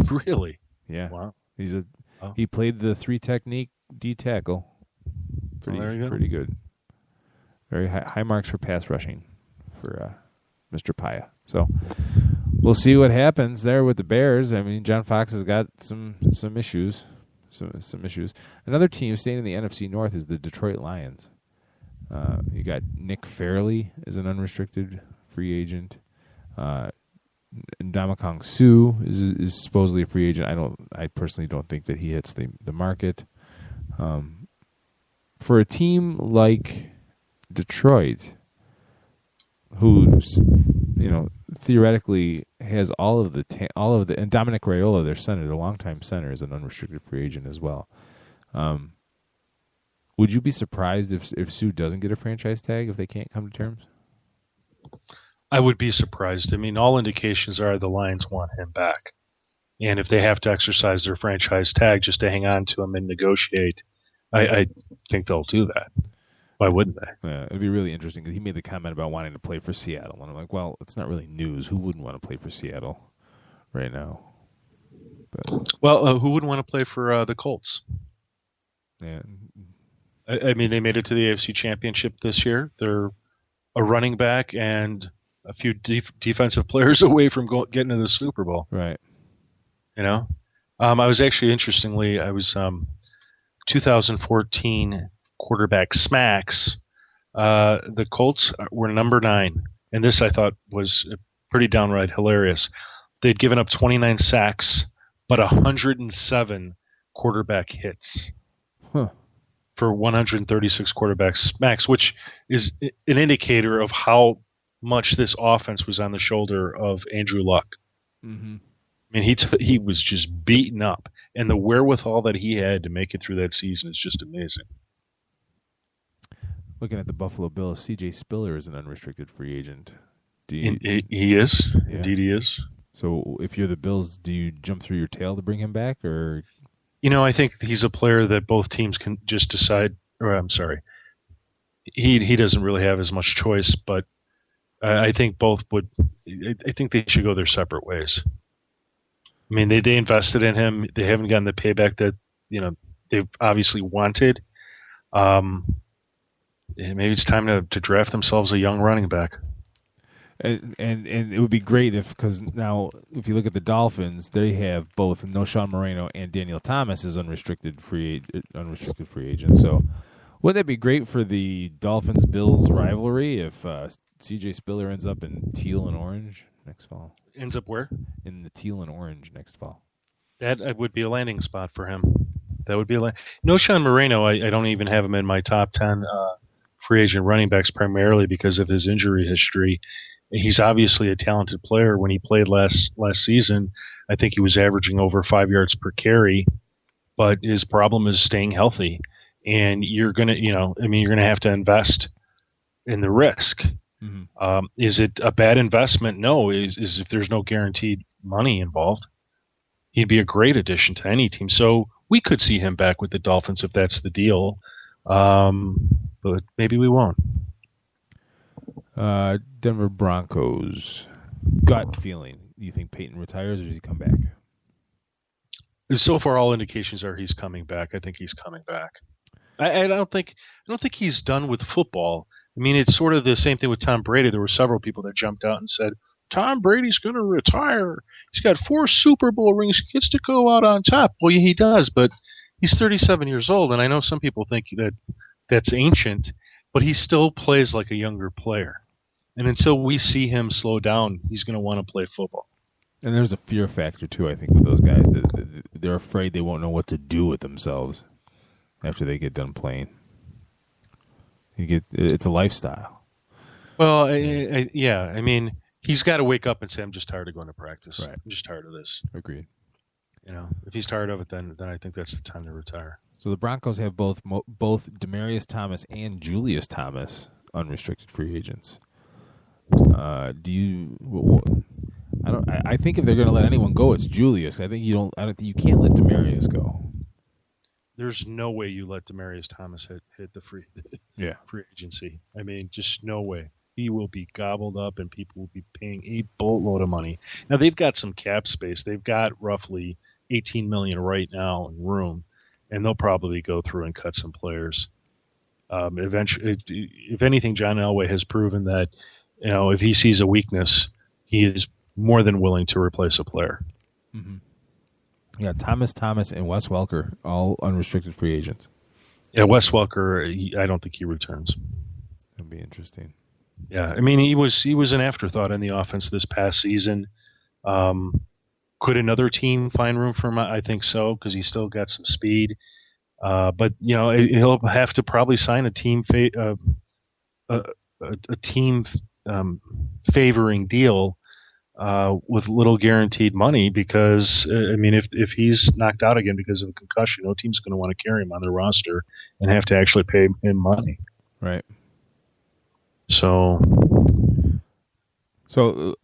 Really? Yeah. Wow. He played the 3 technique D tackle. Pretty good. Very high marks for pass rushing for Mr. Paya. So we'll see what happens there with the Bears. I mean, John Fox has got some issues. Some issues. Another team staying in the NFC North is the Detroit Lions. You got Nick Fairley as an unrestricted free agent. Ndamukong Suh is supposedly a free agent. I personally don't think that he hits the market. For a team like Detroit, who theoretically has all of the and Dominic Raiola, their center, the longtime center, is an unrestricted free agent as well. Would you be surprised if Suh doesn't get a franchise tag if they can't come to terms? I would be surprised. I mean, all indications are the Lions want him back. And if they have to exercise their franchise tag just to hang on to him and negotiate, I think they'll do that. Why wouldn't they? Yeah, it'd be really interesting because he made the comment about wanting to play for Seattle. And I'm like, well, it's not really news. Who wouldn't want to play for Seattle right now? But, well, who wouldn't want to play for the Colts? Yeah. I mean, they made it to the AFC Championship this year. They're a running back and a few defensive players away from getting to the Super Bowl. Right. You know? I was actually, 2014 quarterback smacks. The Colts were number 9. And this, I thought, was pretty downright hilarious. They'd given up 29 sacks, but 107 quarterback hits. Huh. For 136 quarterback smacks, which is an indicator of how much this offense was on the shoulder of Andrew Luck. Mm-hmm. I mean, he was just beaten up, and the wherewithal that he had to make it through that season is just amazing. Looking at the Buffalo Bills, C.J. Spiller is an unrestricted free agent. He is. Yeah. Indeed he is. So if you're the Bills, do you jump through your tail to bring him back, or... I think he's a player that both teams can just decide. Or I'm sorry, he doesn't really have as much choice, but I think both would. I think they should go their separate ways. I mean, they invested in him. They haven't gotten the payback that they obviously wanted. Maybe it's time to draft themselves a young running back. And it would be great because now if you look at the Dolphins, they have both Noshawn Moreno and Daniel Thomas as unrestricted free agents. So wouldn't that be great for the Dolphins-Bills rivalry if C.J. Spiller ends up in teal and orange next fall? Ends up where? In the teal and orange next fall. That would be a landing spot for him. That would be Noshawn Moreno, I don't even have him in my top 10 free agent running backs primarily because of his injury history. He's obviously a talented player. When he played last season, I think he was averaging over 5 yards per carry, but his problem is staying healthy. And you're gonna have to invest in the risk. Mm-hmm. Is it a bad investment? No. Is if there's no guaranteed money involved, he'd be a great addition to any team. So we could see him back with the Dolphins if that's the deal, but maybe we won't. Denver Broncos. Gut feeling. Do you think Peyton retires or does he come back? So far, all indications are he's coming back. I think he's coming back. I don't think he's done with football. I mean, it's sort of the same thing with Tom Brady. There were several people that jumped out and said, Tom Brady's going to retire. He's got 4 Super Bowl rings. He gets to go out on top. Well, yeah, he does, but he's 37 years old, and I know some people think that that's ancient, but he still plays like a younger player. And until we see him slow down, he's going to want to play football. And there's a fear factor, too, I think, with those guys. They're afraid they won't know what to do with themselves after they get done playing. It's a lifestyle. Well, yeah. I mean, he's got to wake up and say, I'm just tired of going to practice. Right. I'm just tired of this. Agreed. If he's tired of it, then I think that's the time to retire. So the Broncos have both Demaryius Thomas and Julius Thomas unrestricted free agents. I think if they're going to let anyone go, it's Julius. I think you can't let Demaryius go. There's no way you let Demaryius Thomas hit the free agency. I mean, just no way. he will be gobbled up, and people will be paying a boatload of money. Now they've got some cap space. They've got roughly $18 million right now in room, and they'll probably go through and cut some players. Eventually, if anything, John Elway has proven that if he sees a weakness, he is more than willing to replace a player. Mm-hmm. Yeah, Thomas, and Wes Welker, all unrestricted free agents. Yeah, Wes Welker, I don't think he returns. That'd be interesting. Yeah, I mean, he was an afterthought in the offense this past season. Could another team find room for him? I think so, because he's still got some speed. But he'll have to probably sign a team favoring deal with little guaranteed money, because if he's knocked out again because of a concussion, no team's going to want to carry him on their roster and have to actually pay him money. Right. So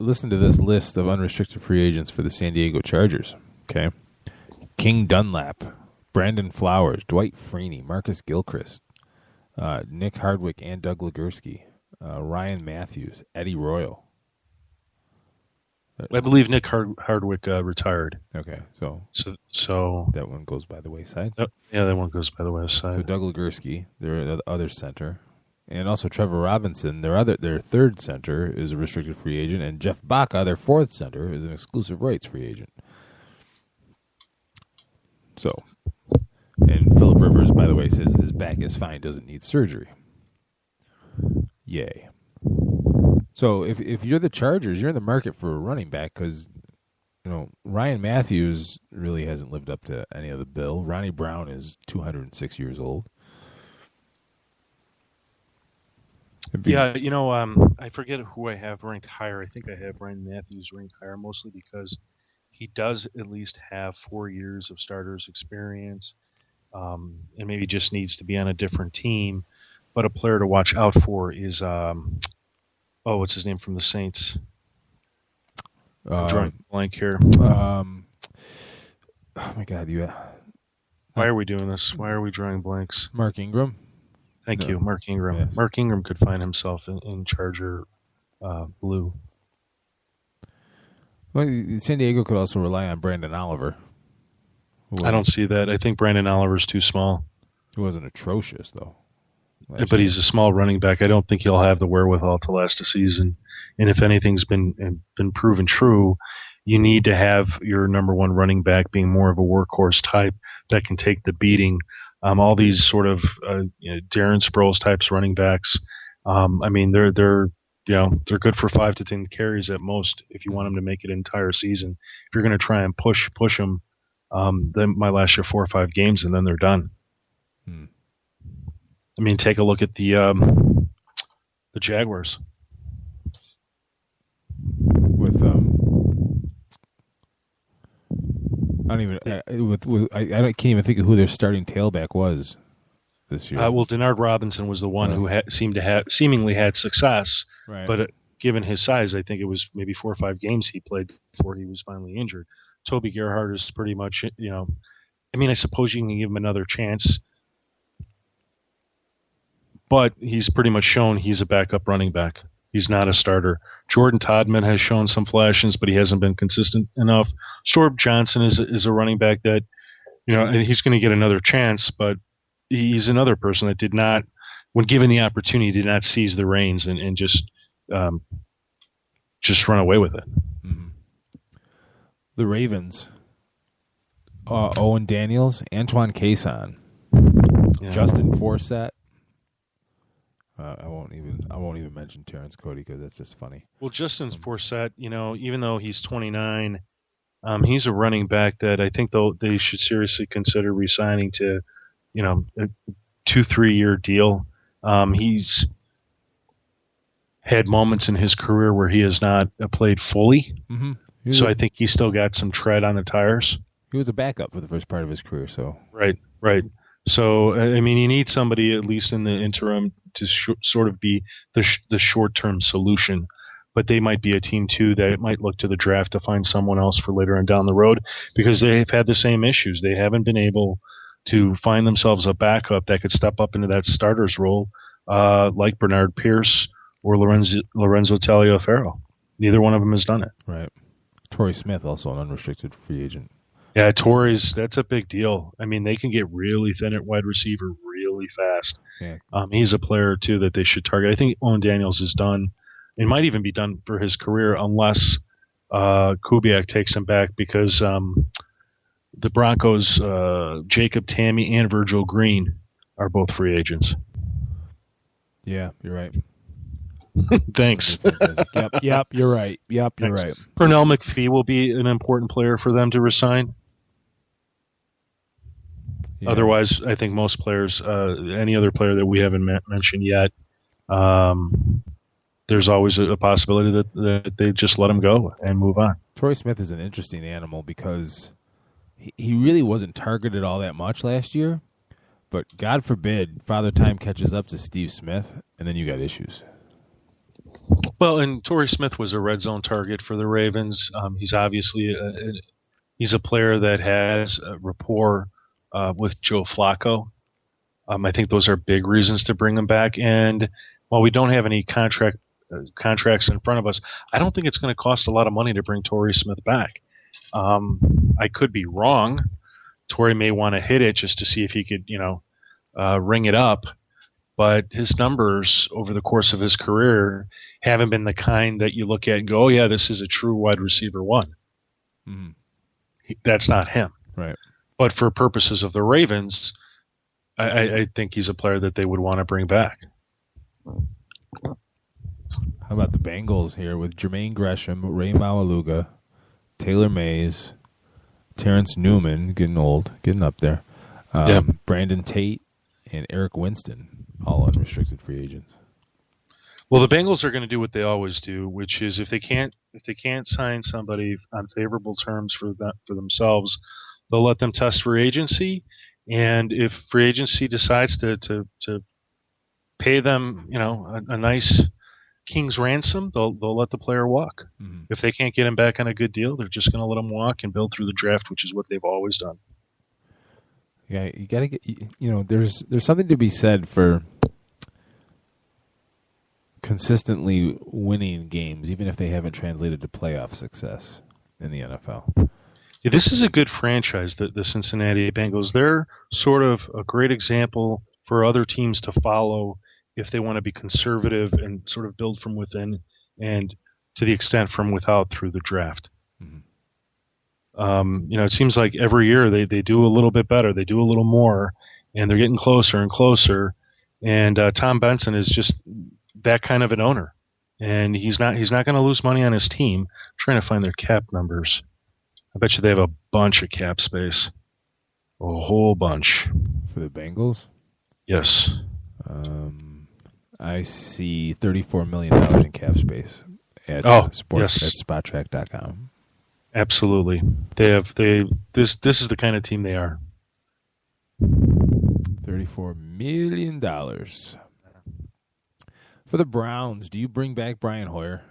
listen to this list of unrestricted free agents for the San Diego Chargers. Okay. King Dunlap, Brandon Flowers, Dwight Freeney, Marcus Gilchrist, Nick Hardwick and Doug Legursky, Ryan Matthews, Eddie Royal. I believe Nick Hardwick retired. Okay, so that one goes by the wayside. Yeah, that one goes by the wayside. So Doug Legursky, their other center, and also Trevor Robinson, their third center, is a restricted free agent, and Jeff Baca, their fourth center, is an exclusive rights free agent. So, and Phillip Rivers, by the way, says his back is fine, doesn't need surgery. Yay. So if you're the Chargers, you're in the market for a running back, because Ryan Matthews really hasn't lived up to any of the bill. Ronnie Brown is 206 years old. Yeah, I forget who I have ranked higher. I think I have Ryan Matthews ranked higher, mostly because he does at least have 4 years of starters experience, and maybe just needs to be on a different team. But a player to watch out for is what's his name from the Saints? I'm drawing a blank here. Oh my God! Why are we doing this? Why are we drawing blanks? Mark Ingram. Thank you, Mark Ingram. Yes. Mark Ingram could find himself in Charger blue. Well, San Diego could also rely on Brandon Oliver. I don't see that. I think Brandon Oliver's too small. He wasn't atrocious, though. But he's a small running back. I don't think he'll have the wherewithal to last a season. And if anything's been proven true, you need to have your number one running back being more of a workhorse type that can take the beating. All these sort of Darren Sproles types running backs. They're good for 5 to 10 carries at most. If you want them to make it an entire season, if you're going to try and push them, they might last you 4 or 5 games and then they're done. Take a look at the Jaguars. With I can't even think of who their starting tailback was this year. Denard Robinson was the one who seemingly had success, right. But given his size, I think it was maybe 4 or 5 games he played before he was finally injured. Toby Gerhardt is pretty much, I suppose you can give him another chance, but he's pretty much shown he's a backup running back. He's not a starter. Jordan Todman has shown some flashes, but he hasn't been consistent enough. Storb Johnson is a running back that, and he's going to get another chance, but he's another person that did not, when given the opportunity, did not seize the reins and just run away with it. Mm-hmm. The Ravens, Owen Daniels, Antoine Cason, Justin Forsett. I won't even mention Terrence Cody because that's just funny. Well, Justin Forsett, even though he's 29, he's a running back that I think they should seriously consider re-signing to, a 2-3 year deal. He's had moments in his career where he has not played fully, so I think he's still got some tread on the tires. He was a backup for the first part of his career, so right. So, you need somebody, at least in the interim, to sort of be the short-term solution. But they might be a team, too, that might look to the draft to find someone else for later on down the road, because they've had the same issues. They haven't been able to find themselves a backup that could step up into that starter's role, like Bernard Pierce or Lorenzo Taliaferro. Neither one of them has done it. Right. Torrey Smith, also an unrestricted free agent. Yeah, that's a big deal. I mean, they can get really thin at wide receiver really fast. Yeah. He's a player, too, that they should target. I think Owen Daniels is done. It might even be done for his career unless Kubiak takes him back because the Broncos, Jacob Tamme and Virgil Green are both free agents. Yeah, you're right. Thanks. Yep, you're right. Yep, you're right. Pernell McPhee will be an important player for them to resign. Yeah. Otherwise, I think most players, any other player that we haven't mentioned yet, there's always a possibility that they just let him go and move on. Torrey Smith is an interesting animal because he really wasn't targeted all that much last year, but God forbid Father Time catches up to Steve Smith, and then you got issues. Well, and Torrey Smith was a red zone target for the Ravens. He's obviously he's a player that has a rapport with Joe Flacco. I think those are big reasons to bring him back. And while we don't have any contracts in front of us, I don't think it's going to cost a lot of money to bring Torrey Smith back. I could be wrong. Torrey may want to hit it just to see if he could, ring it up. But his numbers over the course of his career haven't been the kind that you look at and go, oh, yeah, this is a true wide receiver one. Mm-hmm. That's not him. Right. But for purposes of the Ravens, I think he's a player that they would want to bring back. How about the Bengals here with Jermaine Gresham, Ray Maualuga, Taylor Mays, Terrence Newman, getting up there, Brandon Tate, and Eric Winston. All unrestricted free agents. Well, the Bengals are going to do what they always do, which is if they can't sign somebody on favorable terms for themselves, they'll let them test free agency. And if free agency decides to pay them, a nice king's ransom, they'll let the player walk. Mm-hmm. If they can't get him back on a good deal, they're just going to let him walk and build through the draft, which is what they've always done. Yeah, you got to get. There's something to be said for consistently winning games, even if they haven't translated to playoff success in the NFL. Yeah, this is a good franchise, the Cincinnati Bengals. They're sort of a great example for other teams to follow if they want to be conservative and sort of build from within and to the extent from without through the draft. Mm-hmm. It seems like every year they do a little bit better. They do a little more, and they're getting closer and closer. And Tom Benson is just that kind of an owner, and he's not going to lose money on his team. I'm trying to find their cap numbers. I bet you they have a bunch of cap space, a whole bunch for the Bengals. Yes, I see $34 million in cap space at SpotTrack.com. Absolutely. This is the kind of team they are. $34 million. For the Browns, do you bring back Brian Hoyer?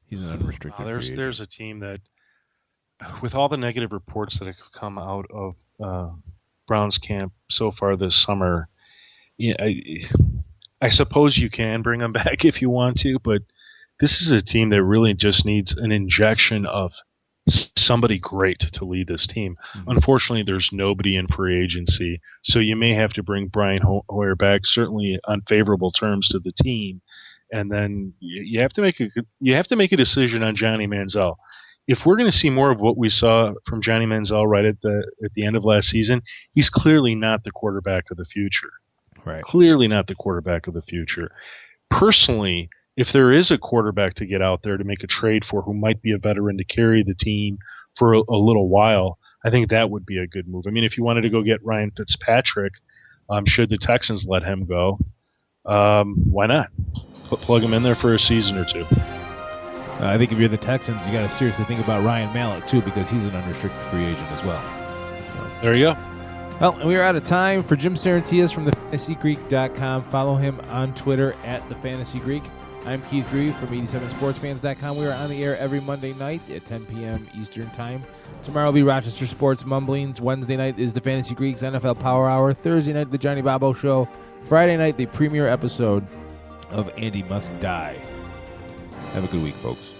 He's an unrestricted free agent. There's a team that, with all the negative reports that have come out of Browns camp so far this summer, I suppose you can bring them back if you want to, but this is a team that really just needs an injection of somebody great to lead this team. Mm-hmm. Unfortunately, there's nobody in free agency, so you may have to bring Brian Hoyer back, certainly on favorable terms to the team, and then you have to make a decision on Johnny Manziel. If we're going to see more of what we saw from Johnny Manziel right at the end of last season, he's clearly not the quarterback of the future. Right. Clearly not the quarterback of the future. Personally, if there is a quarterback to get out there to make a trade for who might be a veteran to carry the team for a little while, I think that would be a good move. I mean, if you wanted to go get Ryan Fitzpatrick, should the Texans let him go, why not? Plug him in there for a season or two. I think if you're the Texans, you got to seriously think about Ryan Mallett, too, because he's an unrestricted free agent as well. So. There you go. Well, we are out of time. For Jim Saranteas from thefantasygreek.com, follow him on Twitter at thefantasygreek. I'm Keith Grieve from 87sportsfans.com. We are on the air every Monday night at 10 p.m. Eastern Time. Tomorrow will be Rochester Sports Mumblings. Wednesday night is the Fantasy Greeks NFL Power Hour. Thursday night, the Johnny Bobo Show. Friday night, the premiere episode of Andy Must Die. Have a good week, folks.